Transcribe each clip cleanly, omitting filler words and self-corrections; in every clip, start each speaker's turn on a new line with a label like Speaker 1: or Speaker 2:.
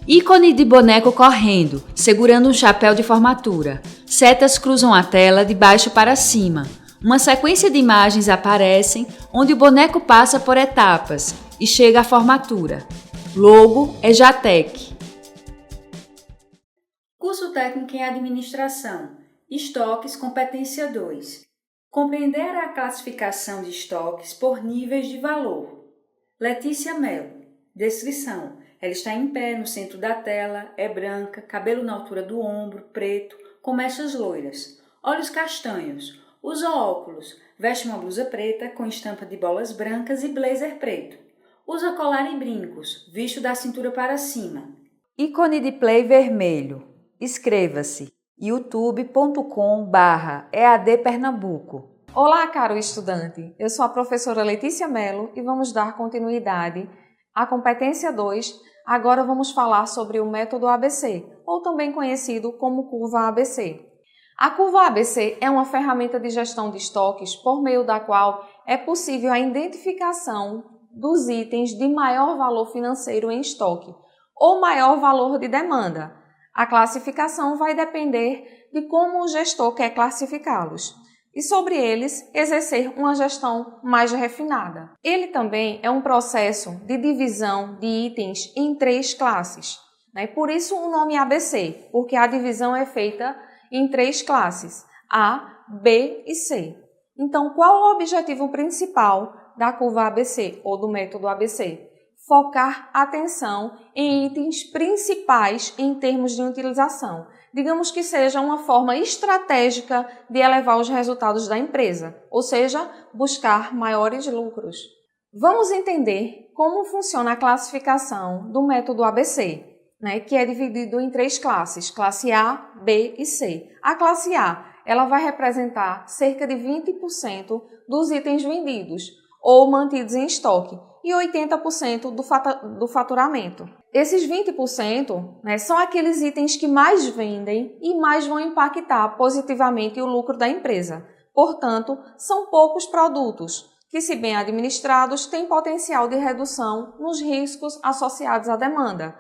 Speaker 1: Ícone de boneco correndo, segurando um chapéu de formatura. Setas cruzam a tela de baixo para cima. Uma sequência de imagens aparecem onde o boneco passa por etapas e chega à formatura. Logo é Jatec.
Speaker 2: Curso técnico em administração. Estoques, competência 2. Compreender a classificação de estoques por níveis de valor. Letícia Mello. Descrição. Ela está em pé no centro da tela, é branca, cabelo na altura do ombro, preto, com mechas loiras, olhos castanhos, usa óculos, veste uma blusa preta com estampa de bolas brancas e blazer preto. Usa colar e brincos, visto da cintura para cima.
Speaker 1: Ícone de play vermelho. Inscreva-se youtube.com/EAD Pernambuco.
Speaker 3: Olá, caro estudante! Eu sou a professora Letícia Mello e vamos dar continuidade à competência 2. Agora vamos falar sobre o método ABC, ou também conhecido como curva ABC. A curva ABC é uma ferramenta de gestão de estoques por meio da qual é possível a identificação dos itens de maior valor financeiro em estoque ou maior valor de demanda. A classificação vai depender de como o gestor quer classificá-los e sobre eles exercer uma gestão mais refinada. Ele também é um processo de divisão de itens em 3 classes, né? Por isso o nome ABC, porque a divisão é feita em 3 classes, A, B e C. Então, qual o objetivo principal da curva ABC ou do método ABC? Focar atenção em itens principais em termos de utilização. Digamos que seja uma forma estratégica de elevar os resultados da empresa, ou seja, buscar maiores lucros. Vamos entender como funciona a classificação do método ABC, né, que é dividido em 3 classes, classe A, B e C. A classe A, ela vai representar cerca de 20% dos itens vendidos ou mantidos em estoque e 80% do faturamento. Esses 20%, né, são aqueles itens que mais vendem e mais vão impactar positivamente o lucro da empresa. Portanto, são poucos produtos que, se bem administrados, têm potencial de redução nos riscos associados à demanda.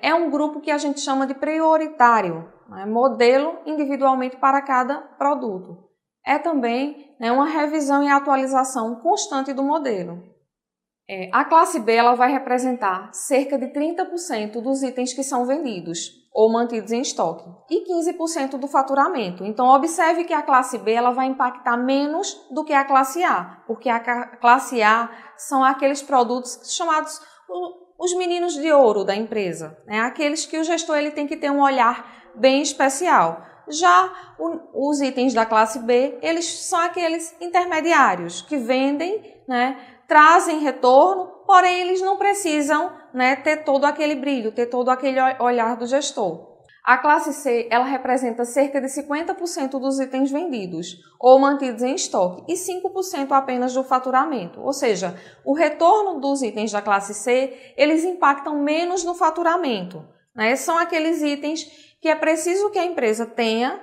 Speaker 3: É um grupo que a gente chama de prioritário, né, modelo individualmente para cada produto. É também, né, uma revisão e atualização constante do modelo. A classe B ela vai representar cerca de 30% dos itens que são vendidos ou mantidos em estoque e 15% do faturamento. Então, observe que a classe B ela vai impactar menos do que a classe A, porque a classe A são aqueles produtos chamados os meninos de ouro da empresa, né? Aqueles que o gestor ele tem que ter um olhar bem especial. Já os itens da classe B, eles são aqueles intermediários que vendem, né, trazem retorno, porém eles não precisam, né, ter todo aquele brilho, ter todo aquele olhar do gestor. A classe C, ela representa cerca de 50% dos itens vendidos ou mantidos em estoque e 5% apenas do faturamento. Ou seja, o retorno dos itens da classe C, eles impactam menos no faturamento, né? São aqueles itens que é preciso que a empresa tenha,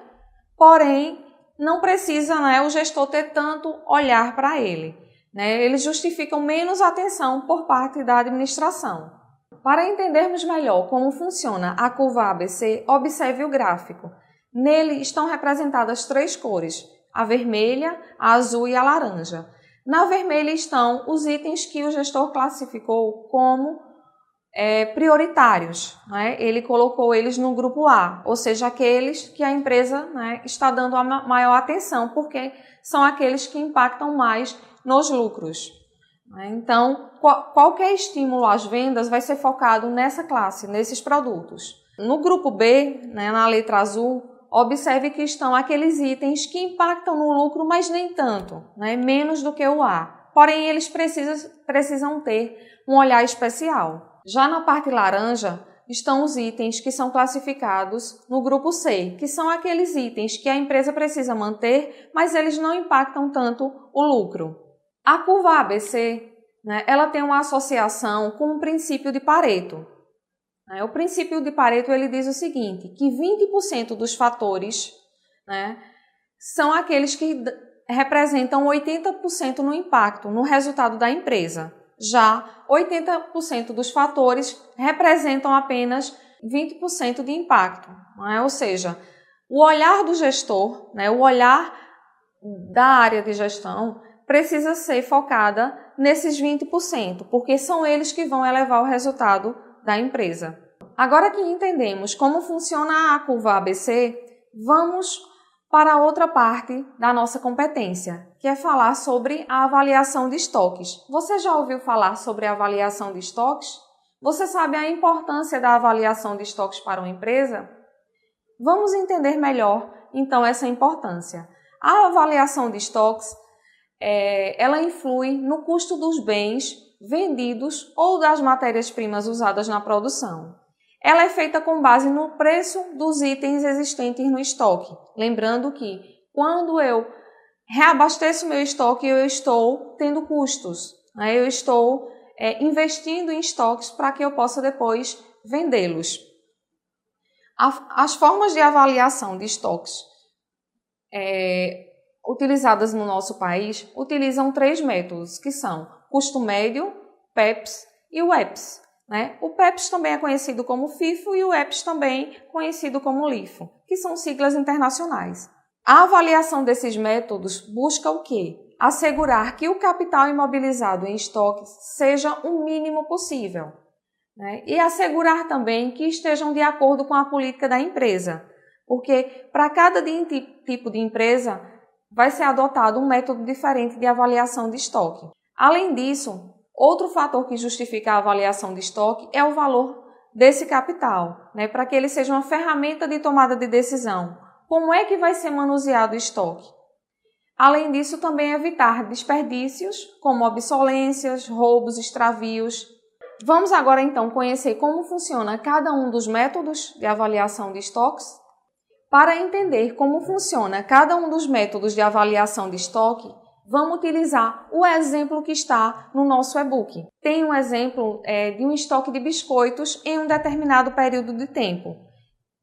Speaker 3: porém não precisa, né, o gestor ter tanto olhar para ele. Eles justificam menos atenção por parte da administração. Para entendermos melhor como funciona a curva ABC, observe o gráfico. Nele estão representadas 3 cores, a vermelha, a azul e a laranja. Na vermelha estão os itens que o gestor classificou como prioritários, né? Ele colocou eles no grupo A, ou seja, aqueles que a empresa, né, está dando a maior atenção, porque são aqueles que impactam mais nos lucros. Então, qualquer estímulo às vendas vai ser focado nessa classe, nesses produtos. No grupo B, né, na letra azul, observe que estão aqueles itens que impactam no lucro, mas nem tanto, né, menos do que o A. Porém, eles precisam ter um olhar especial. Já na parte laranja, estão os itens que são classificados no grupo C, que são aqueles itens que a empresa precisa manter, mas eles não impactam tanto o lucro. A curva ABC, né, ela tem uma associação com o princípio de Pareto. O princípio de Pareto ele diz o seguinte, que 20% dos fatores, né, são aqueles que representam 80% no impacto, no resultado da empresa. Já 80% dos fatores representam apenas 20% de impacto, né? Ou seja, o olhar do gestor, né, o olhar da área de gestão precisa ser focada nesses 20%, porque são eles que vão elevar o resultado da empresa. Agora que entendemos como funciona a curva ABC, vamos para outra parte da nossa competência, que é falar sobre a avaliação de estoques. Você já ouviu falar sobre a avaliação de estoques? Você sabe a importância da avaliação de estoques para uma empresa? Vamos entender melhor, então, essa importância. A avaliação de estoques, ela influi no custo dos bens vendidos ou das matérias-primas usadas na produção. Ela é feita com base no preço dos itens existentes no estoque. Lembrando que, quando eu reabasteço meu estoque, eu estou tendo custos, né? Eu estou investindo em estoques para que eu possa depois vendê-los. As formas de avaliação de estoques utilizadas no nosso país utilizam 3 métodos, que são custo médio, PEPS e o EPS. Né? O PEPS também é conhecido como FIFO e o EPS também conhecido como LIFO, que são siglas internacionais. A avaliação desses métodos busca o quê? Assegurar que o capital imobilizado em estoques seja o mínimo possível, né? E assegurar também que estejam de acordo com a política da empresa, porque para cada tipo de empresa vai ser adotado um método diferente de avaliação de estoque. Além disso, outro fator que justifica a avaliação de estoque é o valor desse capital, né? Para que ele seja uma ferramenta de tomada de decisão. Como é que vai ser manuseado o estoque? Além disso, também evitar desperdícios, como obsolências, roubos, extravios. Vamos agora então conhecer como funciona cada um dos métodos de avaliação de estoques. Para entender como funciona cada um dos métodos de avaliação de estoque, vamos utilizar o exemplo que está no nosso e-book. Tem um exemplo de um estoque de biscoitos em um determinado período de tempo,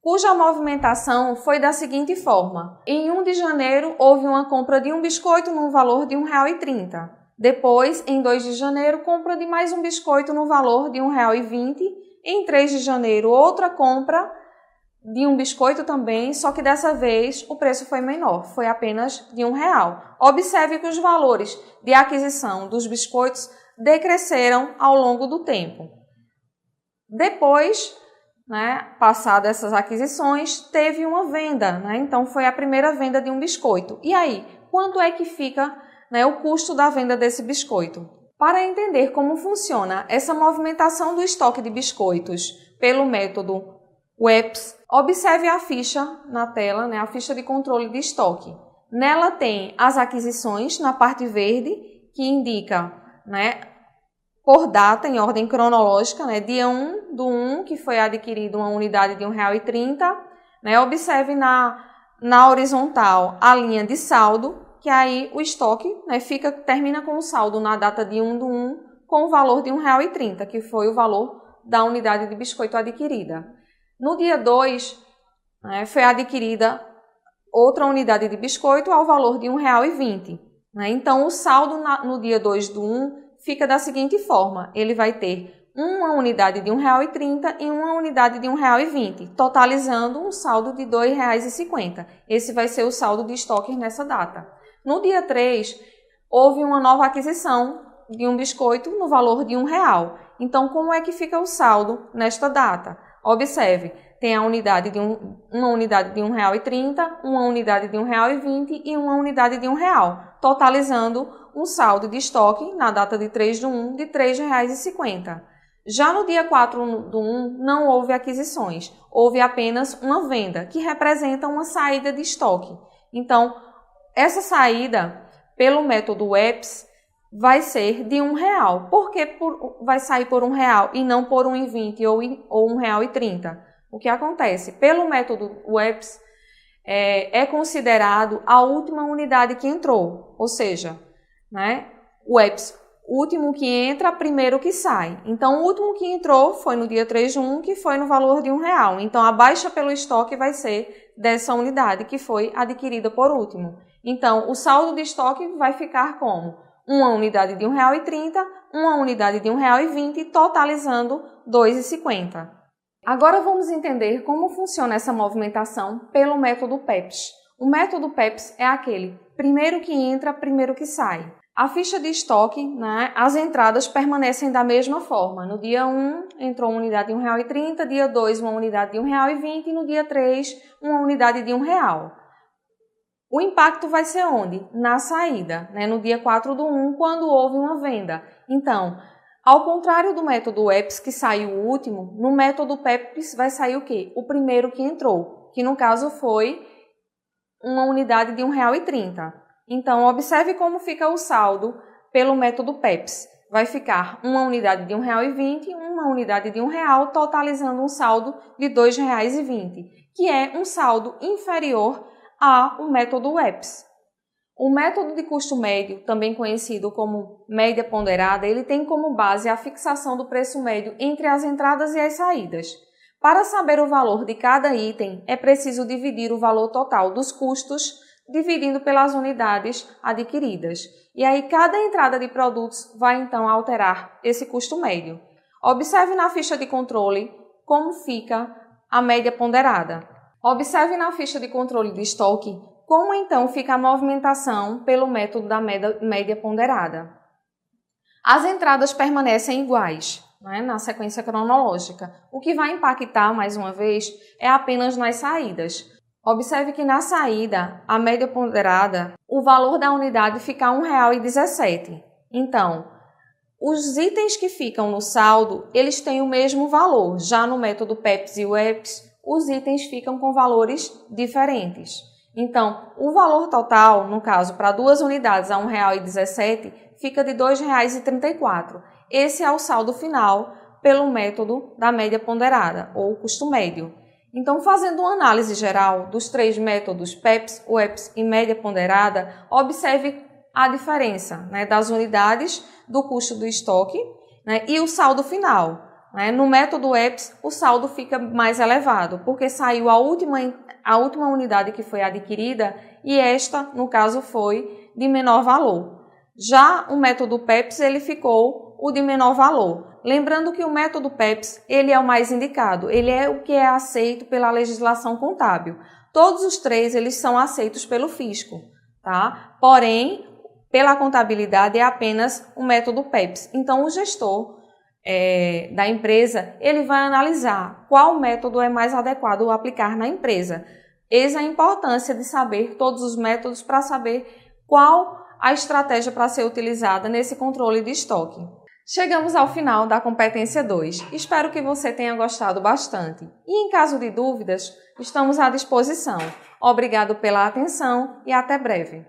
Speaker 3: cuja movimentação foi da seguinte forma. Em 1 de janeiro, houve uma compra de um biscoito no valor de R$ 1,30. Depois, em 2 de janeiro, compra de mais um biscoito no valor de R$ 1,20. Em 3 de janeiro, outra compra de um biscoito também, só que dessa vez o preço foi menor, foi apenas de R$ 1,00. Observe que os valores de aquisição dos biscoitos decresceram ao longo do tempo. Depois, passadas essas aquisições, teve uma venda, então foi a primeira venda de um biscoito. E aí, quanto é que fica o custo da venda desse biscoito? Para entender como funciona essa movimentação do estoque de biscoitos pelo método EPS, observe a ficha na tela, a ficha de controle de estoque. Nela tem as aquisições na parte verde, que indica por data, em ordem cronológica, dia 1/1, que foi adquirido uma unidade de R$ 1,30. Observe na horizontal a linha de saldo, que aí o estoque termina com o saldo na data de 1/1 com o valor de R$ 1,30, que foi o valor da unidade de biscoito adquirida. No dia 2, foi adquirida outra unidade de biscoito ao valor de R$ 1,20. Então, o saldo no dia 2/1 fica da seguinte forma. Ele vai ter uma unidade de R$ 1,30 e uma unidade de R$ 1,20, totalizando um saldo de R$ 2,50. Esse vai ser o saldo de estoque nessa data. No dia 3, houve uma nova aquisição de um biscoito no valor de R$ 1,00. Então, como é que fica o saldo nesta data? Observe, tem uma unidade de R$ 1,30, uma unidade de R$ 1,20 e uma unidade de R$ 1,00, totalizando um saldo de estoque na data de 3/1 de R$ 3,50. Já no dia 4/1 não houve aquisições, houve apenas uma venda, que representa uma saída de estoque. Então, essa saída, pelo método EPS, vai ser de R$ 1,00. Por que vai sair por R$ 1,00 e não por R$ 1,20 ou R$ 1,30? O que acontece? Pelo método EPS, é considerado a última unidade que entrou, ou seja, o EPS, o último que entra, primeiro que sai. Então, o último que entrou foi no dia 3/1, que foi no valor de R$ 1,00. Então, a baixa pelo estoque vai ser dessa unidade que foi adquirida por último. Então, o saldo de estoque vai ficar como? uma unidade de R$ 1,30, uma unidade de R$ 1,20, totalizando R$ 2,50. Agora vamos entender como funciona essa movimentação pelo método PEPS. O método PEPS é aquele primeiro que entra, primeiro que sai. A ficha de estoque, as entradas permanecem da mesma forma. No dia 1 entrou uma unidade de R$ 1,30, dia 2 uma unidade de R$ 1,20 e no dia 3 uma unidade de R$ 1,00. O impacto vai ser onde? Na saída, no dia 4/1, quando houve uma venda. Então, ao contrário do método EPS, que saiu o último, no método PEPS vai sair o quê? O primeiro que entrou, que no caso foi uma unidade de R$ 1,30. Então, observe como fica o saldo pelo método PEPS. Vai ficar uma unidade de R$ 1,20, uma unidade de R$ 1,00, totalizando um saldo de R$ 2,20, que é um saldo inferior ao método EPS. O método de custo médio, também conhecido como média ponderada, ele tem como base a fixação do preço médio entre as entradas e as saídas. Para saber o valor de cada item, é preciso dividir o valor total dos custos dividindo pelas unidades adquiridas. E aí cada entrada de produtos vai então alterar esse custo médio. Observe na ficha de controle como fica a média ponderada. Observe na ficha de controle de estoque como então fica a movimentação pelo método da média ponderada. As entradas permanecem iguais, na sequência cronológica. O que vai impactar, mais uma vez, é apenas nas saídas. Observe que na saída, a média ponderada, o valor da unidade fica R$ 1,17. Então, os itens que ficam no saldo, eles têm o mesmo valor. Já no método PEPS e o EPS, os itens ficam com valores diferentes. Então, o valor total, no caso, para 2 unidades a R$ 1,17, fica de R$ 2,34. Esse é o saldo final pelo método da média ponderada, ou custo médio. Então, fazendo uma análise geral dos 3 métodos PEPS, EPS e média ponderada, observe a diferença das unidades do custo do estoque e o saldo final. No método EPS, o saldo fica mais elevado, porque saiu a última unidade que foi adquirida e esta, no caso, foi de menor valor. Já o método PEPS, ele ficou o de menor valor. Lembrando que o método PEPS, ele é o mais indicado, ele é o que é aceito pela legislação contábil. Todos os 3, eles são aceitos pelo fisco, tá? Porém, pela contabilidade é apenas o método PEPS. Então, o gestor da empresa, ele vai analisar qual método é mais adequado aplicar na empresa. Eis a importância de saber todos os métodos para saber qual a estratégia para ser utilizada nesse controle de estoque. Chegamos ao final da competência 2. Espero que você tenha gostado bastante. E em caso de dúvidas, estamos à disposição. Obrigado pela atenção e até breve.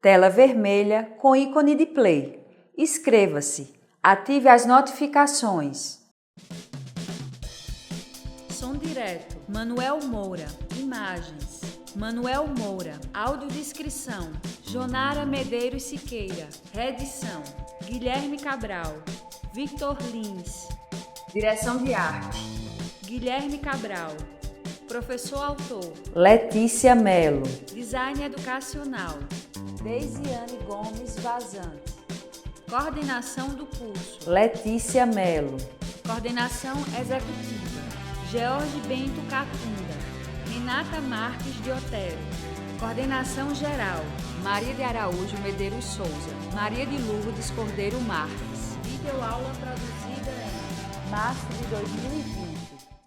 Speaker 1: Tela vermelha com ícone de play. Inscreva-se. Ative as notificações. Som direto. Manuel Moura. Imagens. Manuel Moura. Audiodescrição. Jonara Medeiros Siqueira. Redição. Guilherme Cabral. Victor Lins. Direção de arte. Guilherme Cabral. Professor autor. Letícia Melo. Design educacional. Deisiane Gomes Vazante. Coordenação do curso. Letícia Melo. Coordenação executiva. George Bento Catunda. Renata Marques de Otero. Coordenação geral. Maria de Araújo Medeiros Souza. Maria de Lourdes Cordeiro Marques. Videoaula produzida em março de 2020.